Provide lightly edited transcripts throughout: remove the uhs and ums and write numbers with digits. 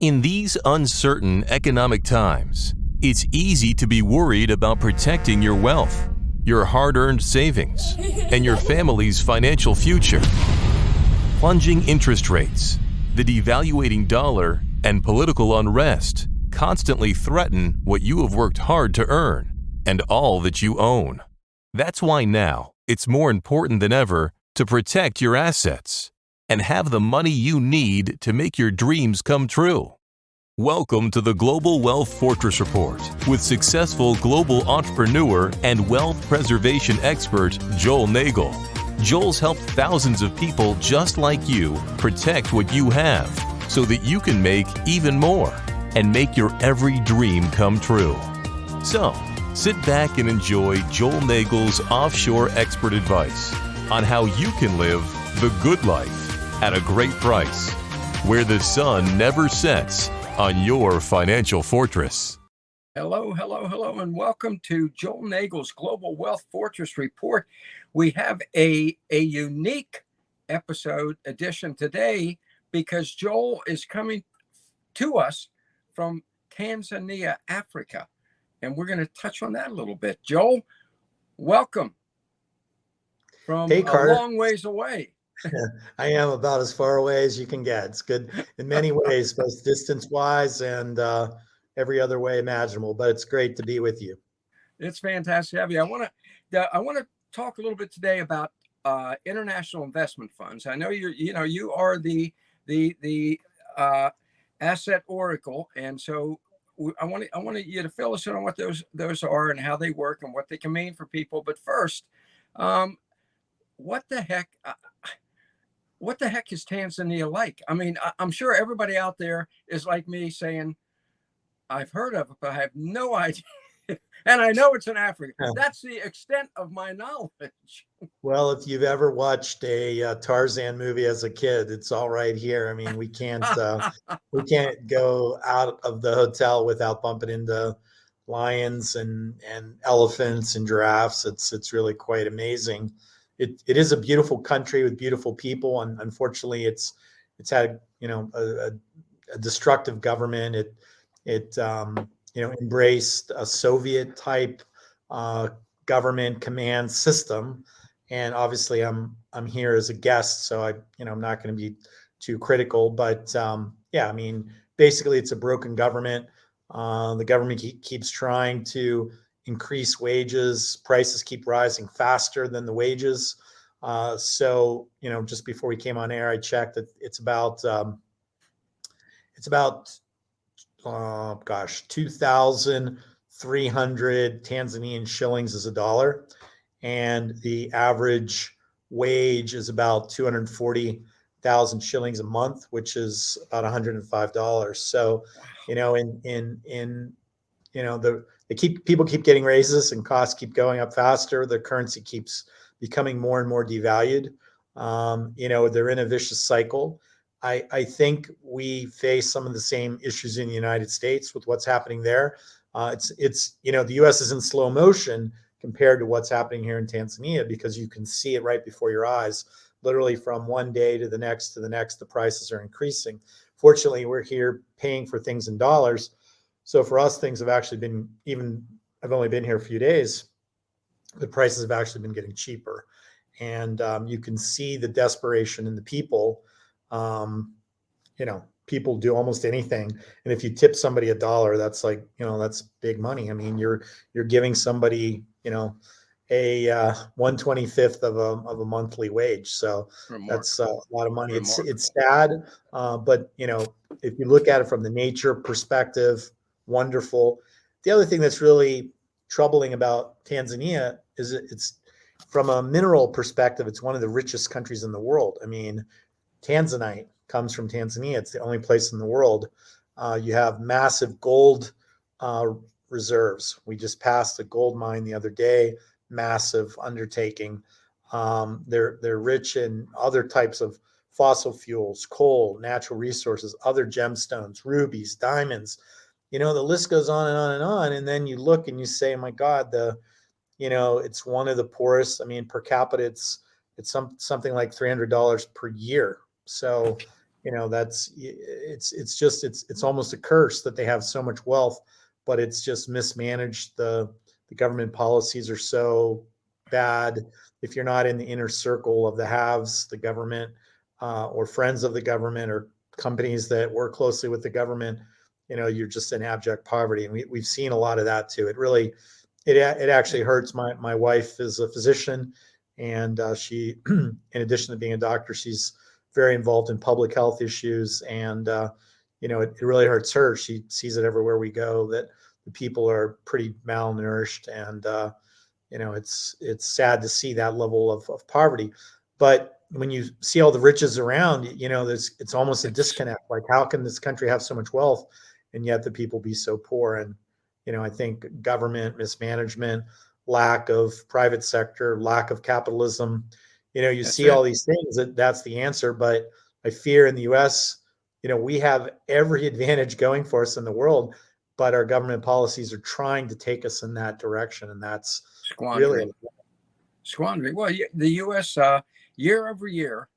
In these uncertain economic times, it's easy to be worried about protecting your wealth, your hard-earned savings, and your family's financial future. Plunging interest rates, the devaluating dollar, and political unrest constantly threaten what you have worked hard to earn and all that you own. That's why now it's more important than ever to protect your assets and have the money you need to make your dreams come true. Welcome to the Global Wealth Fortress Report with successful global entrepreneur and wealth preservation expert Joel Nagel. Joel's helped thousands of people just like you protect what you have so that you can make even more and make your every dream come true. So, sit back and enjoy Joel Nagel's offshore expert advice on how you can live the good life at a great price, where the sun never sets on your financial fortress. Hello, and welcome to Joel Nagel's Global Wealth Fortress Report. We have a unique episode edition today because Joel is coming to us from Tanzania, Africa, and we're going to touch on that a little bit. Joel, welcome from a long ways away. I am about as far away as you can get. It's good in many ways, both distance-wise and every other way imaginable. But it's great to be with you. It's fantastic to have you. I want to talk a little bit today about international investment funds. I know you are the asset oracle, and so I want you to fill us in on what those are and how they work and what they can mean for people. But first, what the heck? What the heck is Tanzania like? I mean, I'm sure everybody out there is like me saying, I've heard of it, but I have no idea. And I know it's in Africa. That's the extent of my knowledge. Well, if you've ever watched a Tarzan movie as a kid, it's all right here. I mean, we can't go out of the hotel without bumping into lions and elephants and giraffes. It's really quite amazing. It is a beautiful country with beautiful people, and unfortunately, it's had a destructive government. It embraced a Soviet type government command system, and obviously, I'm here as a guest, so I'm not going to be too critical. But I mean, basically, it's a broken government. The government keeps trying to increase wages. Prices keep rising faster than the wages. So, just before we came on air, I checked that it's about 2,300 Tanzanian shillings is a dollar. And the average wage is about 240,000 shillings a month, which is about $105. So, people keep getting raises and costs keep going up faster. The currency keeps becoming more and more devalued. They're in a vicious cycle. I think we face some of the same issues in the United States with what's happening there. The U.S. is in slow motion compared to what's happening here in Tanzania because you can see it right before your eyes. Literally from one day to the next, the prices are increasing. Fortunately, we're here paying for things in dollars. So for us, things have actually been, I've only been here a few days, the prices have actually been getting cheaper. And you can see the desperation in the people. People do almost anything. And if you tip somebody $1, that's that's big money. I mean, you're giving somebody, a 1/25th of a monthly wage. So that's a lot of money. It's sad. But if you look at it from the nature perspective, wonderful. The other thing that's really troubling about Tanzania is it's from a mineral perspective, it's one of the richest countries in the world. I mean, Tanzanite comes from Tanzania. It's the only place in the world. You have massive gold reserves. We just passed a gold mine the other day, massive undertaking. They're rich in other types of fossil fuels, coal, natural resources, other gemstones, rubies, diamonds. The list goes on and on and on. And then you look and you say, my God, it's one of the poorest. I mean, per capita, it's something like $300 per year. So, it's almost a curse that they have so much wealth, but it's just mismanaged. The government policies are so bad. If you're not in the inner circle of the haves, the government, or friends of the government, or companies that work closely with the government, you're just in abject poverty. And we've seen a lot of that too. It actually hurts. My wife is a physician, and she, in addition to being a doctor, she's very involved in public health issues, and it really hurts her. She sees it everywhere we go that the people are pretty malnourished, and it's sad to see that level of poverty. But when you see all the riches around, it's almost a disconnect. Like, how can this country have so much wealth and yet the people be so poor? And I think government mismanagement, lack of private sector, lack of capitalism. You see all these things, that's the answer. But I fear in the U.S., we have every advantage going for us in the world, but our government policies are trying to take us in that direction, and that's squandering. Well, the U.S. Year over year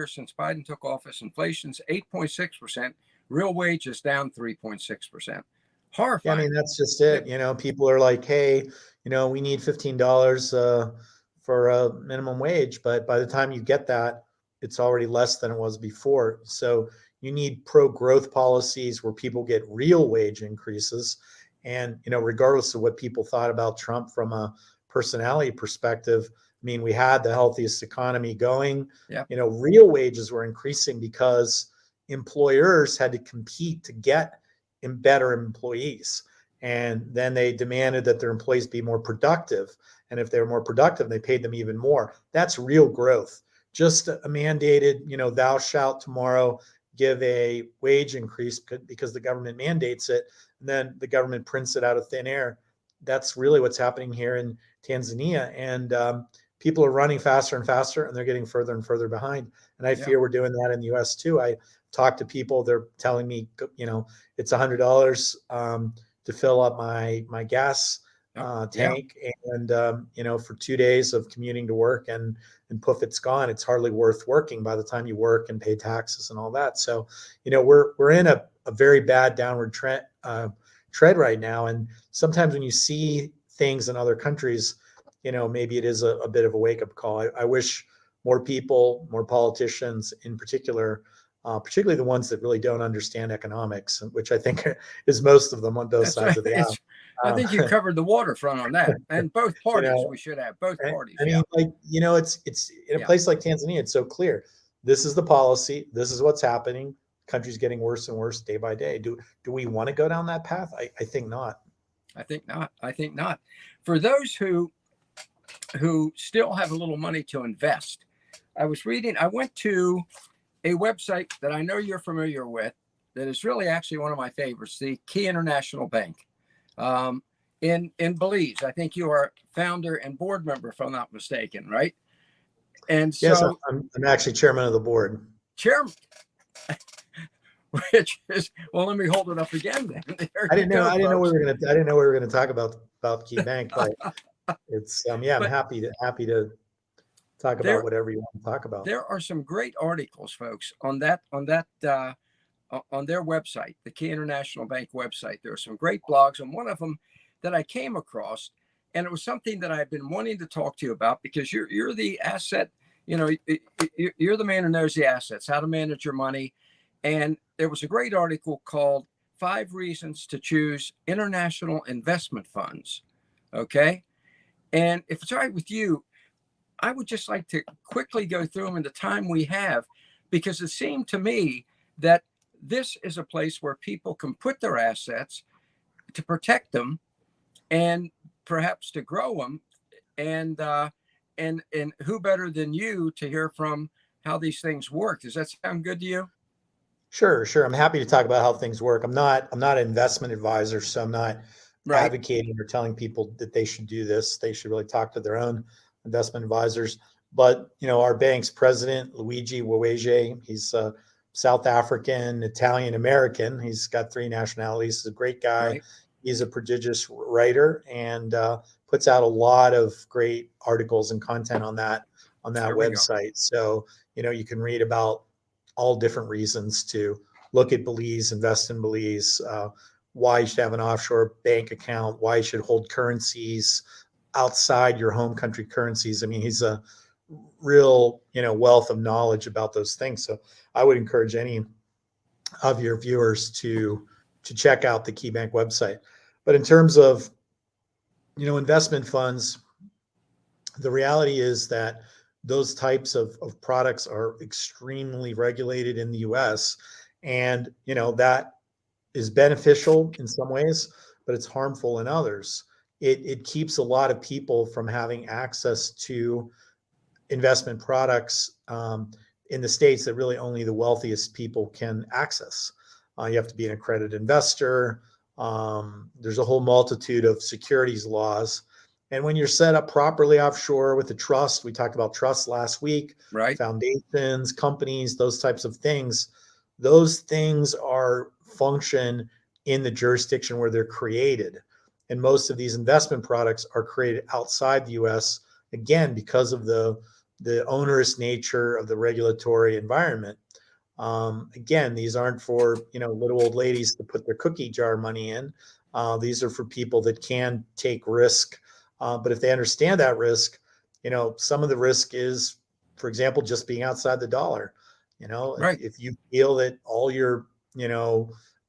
since Biden took office, inflation's 8.6%. Real wage is down 3.6%. Horrifying. Yeah, I mean, that's just it. People are like, hey, we need $15 for a minimum wage, but by the time you get that, it's already less than it was before. So you need pro-growth policies where people get real wage increases. And, regardless of what people thought about Trump from a personality perspective, I mean, we had the healthiest economy going. Yeah. Real wages were increasing because employers had to compete to get better employees. And then they demanded that their employees be more productive. And if they were more productive, they paid them even more. That's real growth. Just a mandated, thou shalt tomorrow give a wage increase because the government mandates it, and then the government prints it out of thin air. That's really what's happening here in Tanzania. And people are running faster and faster, and they're getting further and further behind. And I fear we're doing that in the U.S. too. I talk to people, they're telling me, it's $100 to fill up my gas tank. And, for 2 days of commuting to work, and poof, it's gone. It's hardly worth working by the time you work and pay taxes and all that. So, we're in a very bad downward tread right now. And sometimes when you see things in other countries, maybe it is a bit of a wake-up call. I wish more people, more politicians in particular, particularly the ones that really don't understand economics, which I think is most of them on both sides of the aisle. I think you covered the waterfront on that, and both parties. We should have both parties. I mean, it's in a place like Tanzania, it's so clear. This is the policy. This is what's happening. The country's getting worse and worse day by day. Do we want to go down that path? I think not. I think not. For those who still have a little money to invest, I went to a website that I know you're familiar with, that is really actually one of my favorites, the Key International Bank, in Belize. I think you are founder and board member, if I'm not mistaken, right? And so, yes, I'm actually chairman of the board. Chairman, which is, well, let me hold it up again. Then I didn't know we were gonna talk about Key Bank, but it's I'm happy to talk about whatever you want to talk about. There are some great articles, folks, on their website, the Key International Bank website. There are some great blogs, and one of them that I came across, and it was something that I've been wanting to talk to you about, because you're the asset, you're the man who knows the assets, how to manage your money. And there was a great article called 5 Reasons to Choose International Investment Funds. Okay. And if it's all right with you, I would just like to quickly go through them in the time we have, because it seemed to me that this is a place where people can put their assets to protect them and perhaps to grow them. And who better than you to hear from how these things work? Does that sound good to you? Sure. I'm happy to talk about how things work. I'm not an investment advisor, so I'm not advocating or telling people that they should do this. They should really talk to their own investment advisors. But, our bank's president, Luigi Waweje, he's South African, Italian American. He's got 3 nationalities. He's a great guy. Right. He's a prodigious writer, and puts out a lot of great articles and content on that website. So, you can read about all different reasons to look at Belize, invest in Belize, why you should have an offshore bank account, why you should hold currencies outside your home country currencies. I mean, he's a real, wealth of knowledge about those things. So I would encourage any of your viewers to check out the KeyBank website. But in terms of, investment funds, the reality is that those types of products are extremely regulated in the US. And, that is beneficial in some ways, but it's harmful in others. It keeps a lot of people from having access to investment products in the States that really only the wealthiest people can access. You have to be an accredited investor. There's a whole multitude of securities laws. And when you're set up properly offshore with a trust, we talked about trusts last week, Right. foundations, companies, those types of things, those things are function in the jurisdiction where they're created. And most of these investment products are created outside the US, again, because of the onerous nature of the regulatory environment. Again, these aren't for, little old ladies to put their cookie jar money in. These are for people that can take risk. But if they understand that risk, some of the risk is, for example, just being outside the dollar. Right. If you feel that all your,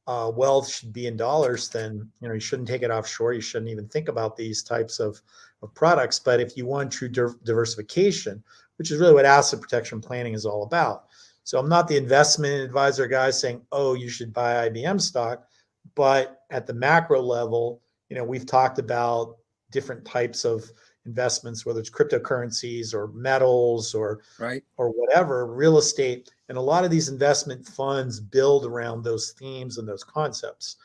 wealth should be in dollars, then, you shouldn't take it offshore. You shouldn't even think about these types of products. But if you want true diversification, which is really what asset protection planning is all about. So I'm not the investment advisor guy saying, oh, you should buy IBM stock. But at the macro level, we've talked about different types of investments, whether it's cryptocurrencies or metals or Right. or whatever, real estate. And a lot of these investment funds build around those themes and those concepts.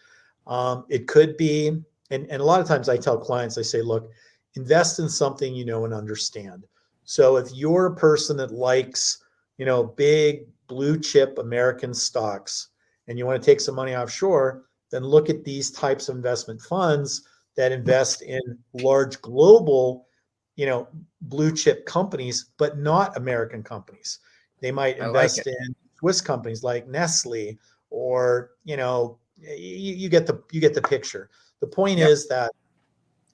It could be, and a lot of times I tell clients, I say, look, invest in something you know and understand. So if you're a person that likes, big blue chip American stocks and you want to take some money offshore, then look at these types of investment funds that invest in large global, blue chip companies, but not American companies. They might I like invest it. in Swiss companies like Nestle, or you get the picture. The point Yep. is that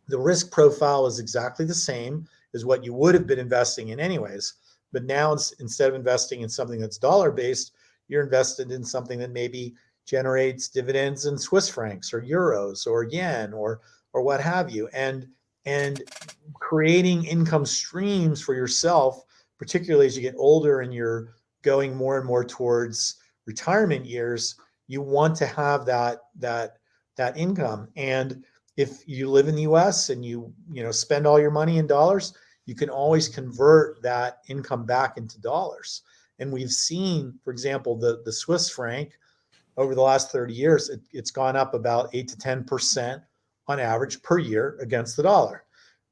the risk profile is exactly the same as what you would have been investing in anyways. But now instead of investing in something that's dollar based, you're invested in something that maybe generates dividends in Swiss francs or euros or yen or what have you. And creating income streams for yourself, particularly as you get older and you're going more and more towards retirement years, you want to have that income. And if you live in the US and you spend all your money in dollars, you can always convert that income back into dollars. And we've seen, for example, the Swiss franc over the last 30 years, it's gone up about 8 to 10% on average per year against the dollar.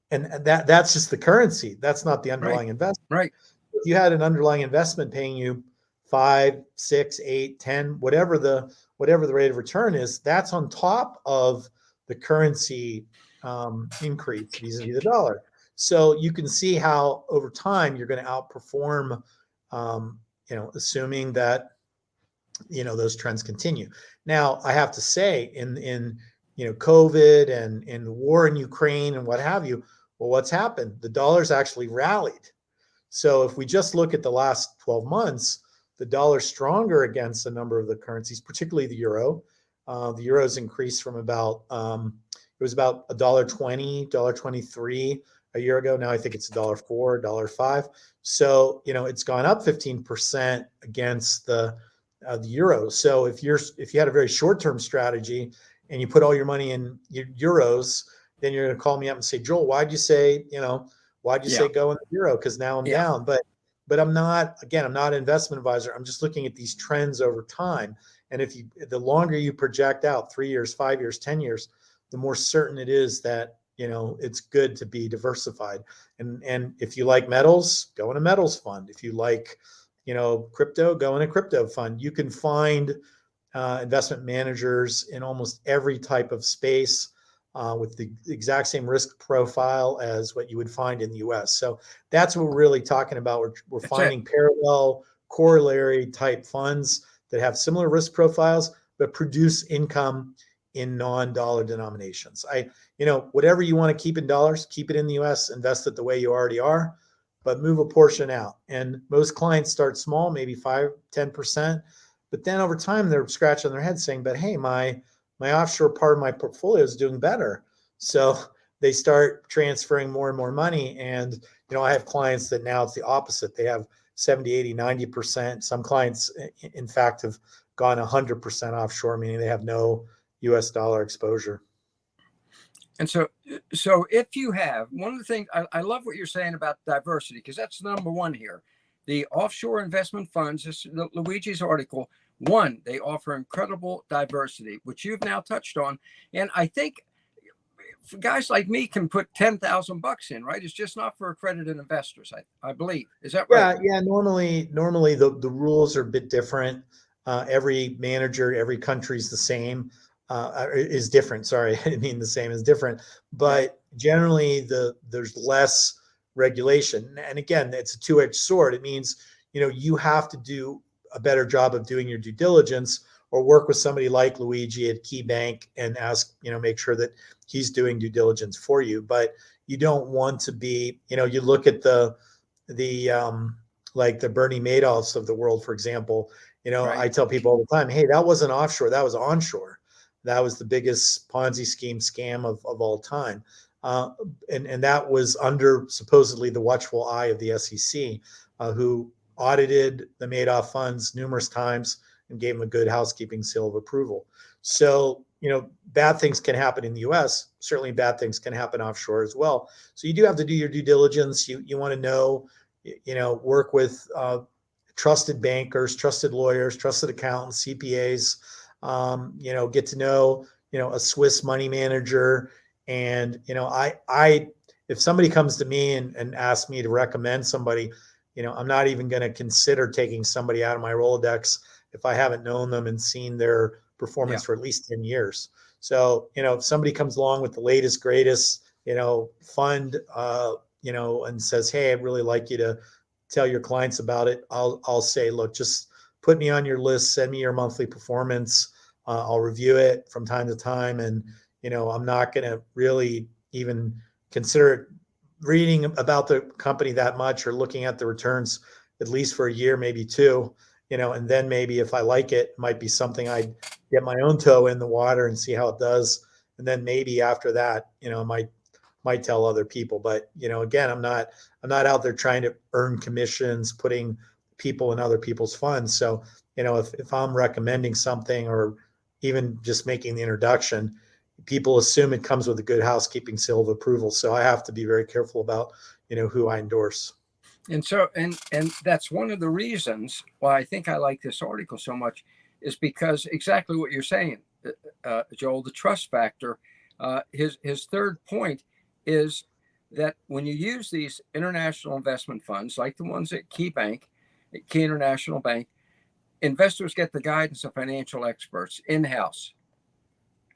And that's just the currency. That's not the Right. underlying investment. Right. If you had an underlying investment paying you 5, 6, 8, 10, whatever the rate of return is, that's on top of the currency increase vis-a-vis the dollar. So you can see how over time you're going to outperform, assuming that those trends continue. Now, I have to say, in COVID and in the war in Ukraine and what have you, well, what's happened? The dollar's actually rallied. So if we just look at the last 12 months, the dollar's stronger against a number of the currencies, particularly the euro. The euro's increased from about it was about $1.20, $1.23 a year ago. Now I think it's $1.04, $1.05. So it's gone up 15% against the euro. So if you had a very short-term strategy and you put all your money in euros, then you're going to call me up and say, Joel, why'd you say Yeah. go in the euro? Because now I'm Yeah. down. But I'm not an investment advisor. I'm just looking at these trends over time. And the longer you project out, 3 years, 5 years, 10 years, the more certain it is that it's good to be diversified. And if you like metals, go in a metals fund. If you like crypto, go in a crypto fund. You can find investment managers in almost every type of space with the exact same risk profile as what you would find in the US. So that's what we're really talking about. We're That's it. finding parallel corollary type funds that have similar risk profiles, but produce income in non-dollar denominations. Whatever you want to keep in dollars, keep it in the US, invest it the way you already are, but move a portion out. And most clients start small, maybe 5-10%, but then over time they're scratching their head saying, but hey, my offshore part of my portfolio is doing better. So they start transferring more and more money. And, I have clients that now it's the opposite. They have 70, 80, 90%. Some clients, in fact, have gone 100% offshore, meaning they have no US dollar exposure. And so if you have, one of the things, I love what you're saying about diversity, because that's number one here. The offshore investment funds, this is Luigi's article, one, they offer incredible diversity, which you've now touched on. And I think guys like me can put $10,000 in, right? It's just not for accredited investors, I believe. Is that right? Yeah. Normally the rules are a bit different. Every manager, every country's the same, is different. Sorry, I didn't mean the same, is different. But generally there's less regulation. And again, it's a two-edged sword. It means, you have to do a better job of doing your due diligence, or work with somebody like Luigi at Key Bank and ask, make sure that he's doing due diligence for you. But you don't want to be, you look at the like the Bernie Madoffs of the world, for example. I tell people all the time, hey, that wasn't offshore, that was onshore. That was the biggest Ponzi scheme scam of all time. And that was under supposedly the watchful eye of the SEC, who audited the Madoff funds numerous times and gave them a good housekeeping seal of approval. So, bad things can happen in the US. Certainly bad things can happen offshore as well. So you do have to do your due diligence. You want to know, work with trusted bankers, trusted lawyers, trusted accountants, CPAs, get to know, a Swiss money manager. And, if somebody comes to me and asks me to recommend somebody, I'm not even going to consider taking somebody out of my Rolodex if I haven't known them and seen their performance for at least 10 years. So, if somebody comes along with the latest, greatest, fund, and says, hey, I'd really like you to tell your clients about it, I'll say, look, just put me on your list, send me your monthly performance. I'll review it from time to time. And, I'm not going to really even consider reading about the company that much, or looking at the returns at least for a year, maybe two, and then maybe if I like it, might be something I'd get my own toe in the water and see how it does. And then maybe after that, might tell other people. But, again, I'm not out there trying to earn commissions, putting people in other people's funds. So, if I'm recommending something, or even just making the introduction, people assume it comes with a good housekeeping seal of approval. So I have to be very careful about, who I endorse. And so, and that's one of the reasons why I think I like this article so much, is because exactly what you're saying, Joel, the trust factor. His third point is that when you use these international investment funds, like the ones at Key International Bank, investors get the guidance of financial experts in-house.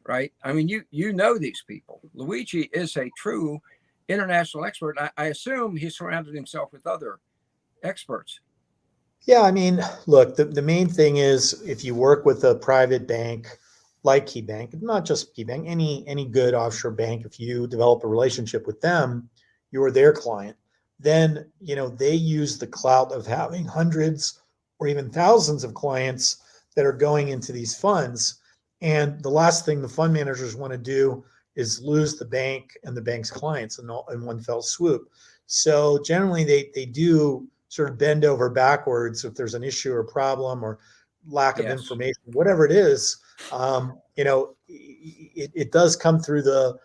Right? I mean, you know these people. Luigi is a true international expert. I assume he surrounded himself with other experts. Yeah, I mean, look, the main thing is, if you work with a private bank like Key Bank, not just Key Bank, any good offshore bank, if you develop a relationship with them, you are their client. Then, they use the clout of having hundreds or even thousands of clients that are going into these funds. And the last thing the fund managers want to do is lose the bank and the bank's clients in one fell swoop. So generally they do sort of bend over backwards if there's an issue or problem or lack of information, whatever it is. It does come through the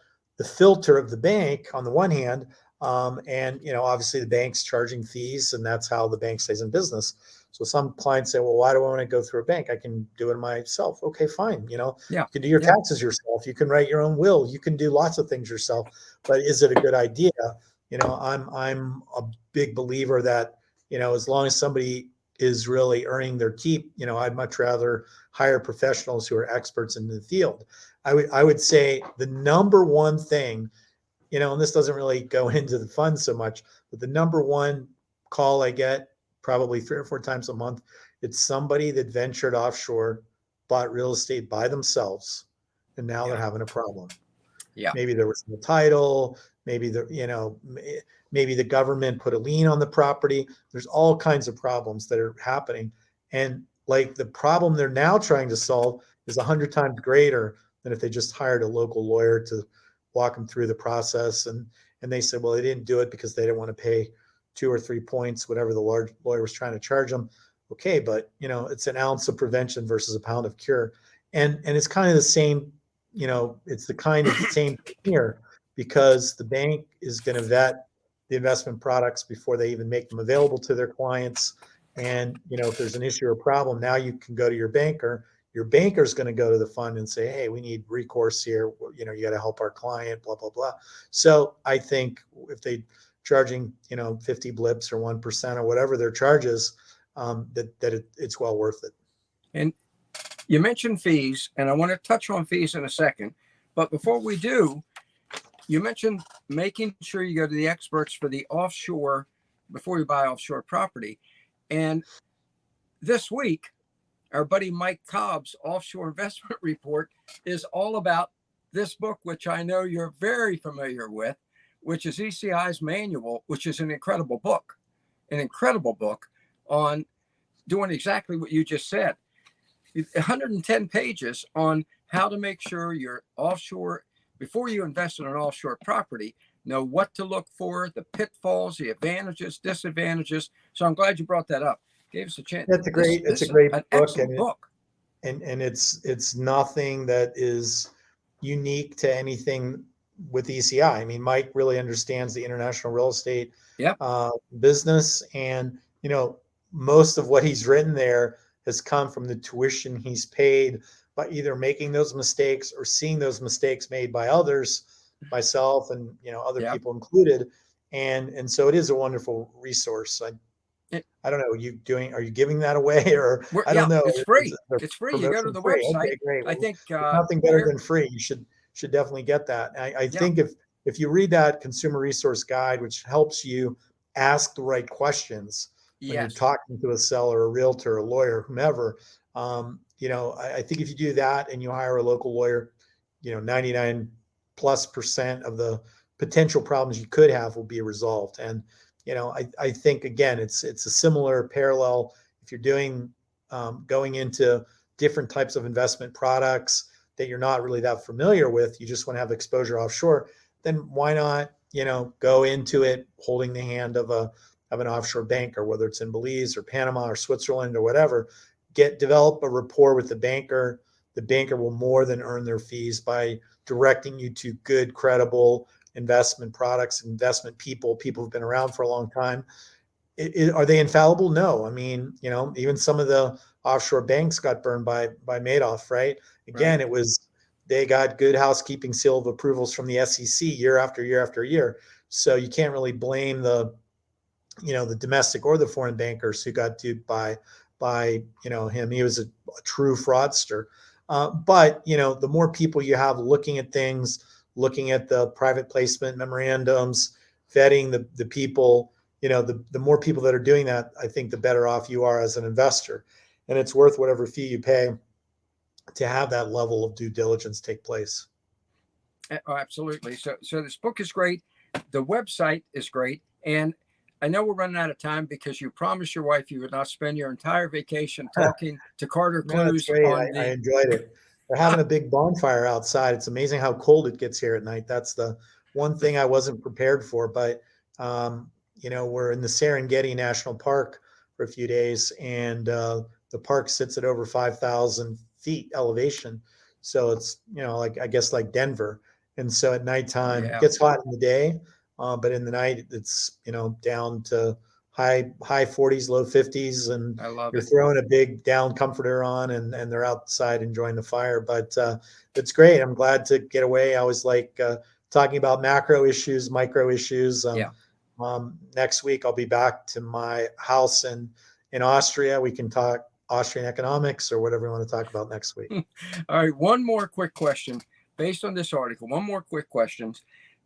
filter of the bank on the one hand. And obviously the bank's charging fees, and that's how the bank stays in business. So some clients say, well, why do I want to go through a bank? I can do it myself. Okay, fine. You can do your taxes yourself. You can write your own will. You can do lots of things yourself. But is it a good idea? I'm a big believer that, as long as somebody is really earning their keep, I'd much rather hire professionals who are experts in the field. I would say the number one thing, and this doesn't really go into the fund so much, but the number one call I get probably 3 or 4 times a month. It's somebody that ventured offshore, bought real estate by themselves, and now they're Yeah. having a problem. Yeah. Maybe there was no title, maybe maybe the government put a lien on the property. There's all kinds of problems that are happening. And like the problem they're now trying to solve is 100 times greater than if they just hired a local lawyer to walk them through the process. And they said, well, they didn't do it because they didn't want to pay 2 or 3 points, whatever the large lawyer was trying to charge them. Okay, but it's an ounce of prevention versus a pound of cure. And it's kind of the same, it's the kind of same thing here, because the bank is going to vet the investment products before they even make them available to their clients. And if there's an issue or problem, now you can go to your banker. Your banker's going to go to the fund and say, hey, we need recourse here. You got to help our client, blah, blah, blah. So I think if they charging 50 blips or 1% or whatever their charges, it's well worth it. And you mentioned fees, and I want to touch on fees in a second. But before we do, you mentioned making sure you go to the experts for the offshore before you buy offshore property. And this week, our buddy Mike Cobb's offshore investment report is all about this book, which I know you're very familiar with, which is ECI's manual, which is an incredible book on doing exactly what you just said. 110 pages on how to make sure you're offshore before you invest in an offshore property. Know what to look for, the pitfalls, the advantages, disadvantages. So I'm glad you brought that up. Gave us a chance. That's a great book, excellent book. And it's nothing that is unique to anything with ECI. I mean, Mike really understands the international real estate business, and most of what he's written there has come from the tuition he's paid by either making those mistakes or seeing those mistakes made by others, myself and other people included, and so it is a wonderful resource. I don't know. Are you giving that away, or I don't know? It's free. It's free. You go to the website. Okay, great. I think nothing better than free. You should definitely get that. I think if you read that consumer resource guide, which helps you ask the right questions when you're talking to a seller, a realtor, a lawyer, whomever, I think if you do that and you hire a local lawyer, 99+% of the potential problems you could have will be resolved. And I think, again, it's a similar parallel. If you're doing going into different types of investment products that you're not really that familiar with, you just want to have exposure offshore, then why not go into it holding the hand of an offshore banker, whether it's in Belize or Panama or Switzerland or whatever. Develop a rapport with the banker. The banker will more than earn their fees by directing you to good, credible investment products, investment people who've been around for a long time. Are they infallible? No. I mean, even some of the offshore banks got burned by Madoff, right? Again, It was, they got good housekeeping seal of approvals from the SEC year after year after year. So you can't really blame the domestic or the foreign bankers who got duped by him. He was a true fraudster. But the more people you have looking at things, looking at the private placement memorandums, vetting the people, the more people that are doing that, I think the better off you are as an investor. And it's worth whatever fee you pay to have that level of due diligence take place. Oh, absolutely. So this book is great. The website is great. And I know we're running out of time because you promised your wife you would not spend your entire vacation talking to Carter Clues. I enjoyed it. They're having a big bonfire outside. It's amazing how cold it gets here at night. That's the one thing I wasn't prepared for. But, we're in the Serengeti National Park for a few days, and the park sits at over 5,000 feet elevation. So it's, like Denver. And so at nighttime, it gets hot in the day, but in the night, it's, down to high 40s, low 50s, and you're throwing a big down comforter on, and they're outside enjoying the fire. But it's great. I'm glad to get away. I always like talking about macro issues, micro issues. Next week, I'll be back to my house in Austria. We can talk Austrian economics or whatever you want to talk about next week. All right. One more quick question based on this article. One more quick question.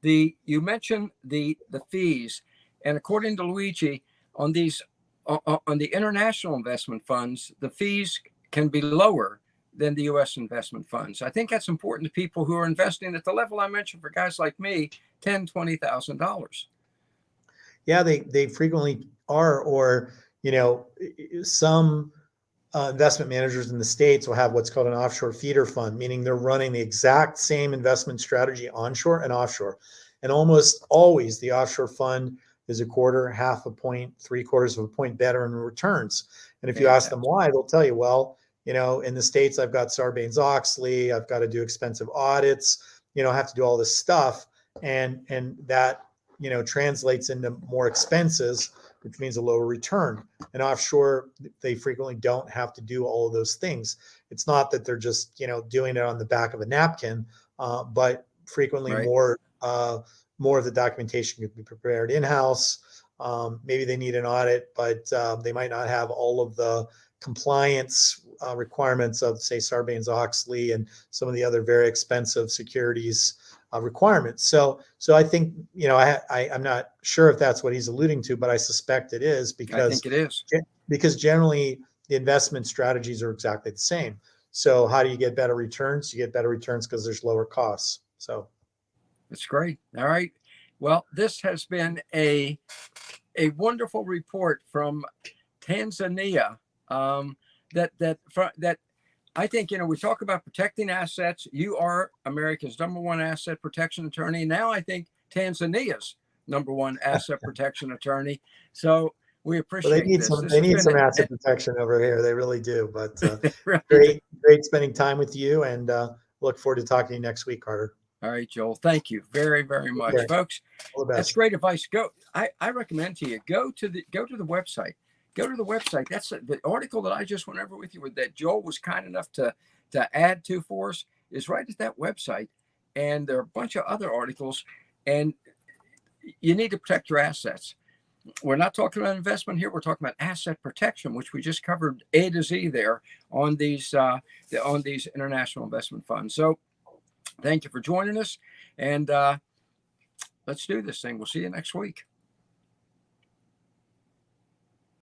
You mentioned the fees, and according to Luigi, on these on the international investment funds, the fees can be lower than the U.S. investment funds. I think that's important to people who are investing at the level I mentioned for guys like me, $10,000, $20,000. Yeah, they frequently are, or some investment managers in the States will have what's called an offshore feeder fund, meaning they're running the exact same investment strategy onshore and offshore. And almost always the offshore fund is a quarter, half a point, 3/4 of a point better in returns. And if you ask them why, they'll tell you, well, in the States, I've got Sarbanes-Oxley, I've got to do expensive audits, I have to do all this stuff. And that, translates into more expenses, which means a lower return. And offshore, they frequently don't have to do all of those things. It's not that they're just, doing it on the back of a napkin, but frequently Right. more of the documentation could be prepared in-house. Maybe they need an audit, but they might not have all of the compliance requirements of, say, Sarbanes-Oxley and some of the other very expensive securities requirements. So I think, I'm not sure if that's what he's alluding to, but I suspect it is, I think it is. because generally the investment strategies are exactly the same. So how do you get better returns? You get better returns because there's lower costs. So that's great. All right. Well, this has been a wonderful report from Tanzania. That I think, we talk about protecting assets. You are America's #1 asset protection attorney. Now I think Tanzania's #1 asset protection attorney. So we appreciate this. They need some asset protection over here. They really do. But really great spending time with you, and look forward to talking to you next week, Carter. All right, Joel. Thank you very, very much, folks. All the best. That's great advice. I recommend to you, go to the website. Go to the website. That's the article that I just went over with you, that Joel was kind enough to add to for us, is right at that website. And there are a bunch of other articles, and you need to protect your assets. We're not talking about investment here. We're talking about asset protection, which we just covered A to Z there on these international investment funds. So thank you for joining us, and let's do this thing. We'll see you next week.